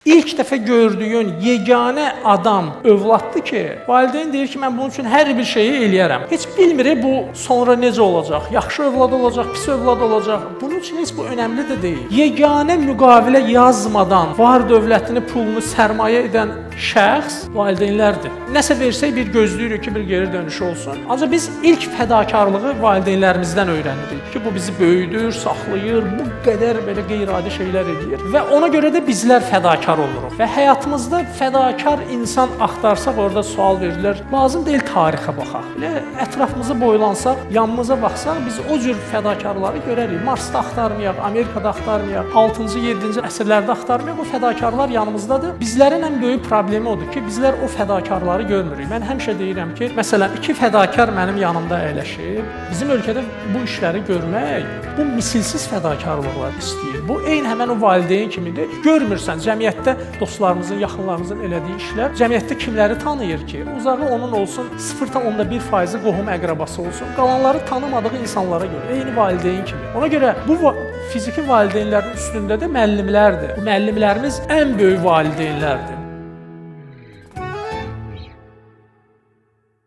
İlk dəfə gördüyün yeganə adam övladdır ki, valideyn deyir ki, mən bunun üçün hər bir şeyi eləyərəm. Heç bilmir bu sonra necə olacaq, yaxşı övlad olacaq, pis övlad olacaq. Bunun üçün heç bu önəmli də deyil. Yeganə müqavilə yazmadan var dövlətini, pulunu sərmayə edən şəxs valideynlərdir. Nəsə versək bir gözləyirik ki, bir geri dönüş olsun. Ancaq biz ilk fədakarlığı valideynlərimizdən öyrənirik ki, bu bizi böyüdür, saxlayır, bu qədər belə qeyri-adi şeylər edir və ona görə də bizlər fədakar oluruq. Və həyatımızda fədakar insan axtarsaq orada sual verdilər. Lazım deyil tarixə baxaq. Elə ətrafımızı boylansaq, yanımıza baxsaq biz o cür fədakarları görərik. Marsda axtarmayaq, Amerikada axtarmayaq, 6-cı, 7-ci əsrlərdə axtarmayaq. O fədakarlar yanımızdadır. Bizlərin ən böyük problemi odur ki, bizlər o fədakarları görmürük. Mən həmişə deyirəm ki, məsələn, iki fədakar mənim yanımda əyləşib, bizim ölkədə bu işləri görmək, bu misilsiz fədakarlıqlar istəyir. Bu eyni həmən o valideyn kimidir. Görmürsən cəmiyyətdə dostlarımızın, yaxınlarımızın elədiyi işlər, cəmiyyətdə kimləri tanıyır ki, uzağı onun olsun 0,1% qohum əqrəbası olsun, qalanları tanımadığı insanlara görə, eyni valideyn kimi. Ona görə bu fiziki valideynlərin üstündə də müəllimlərdir. Bu müəllimlərimiz ən böyük valideynlərdir.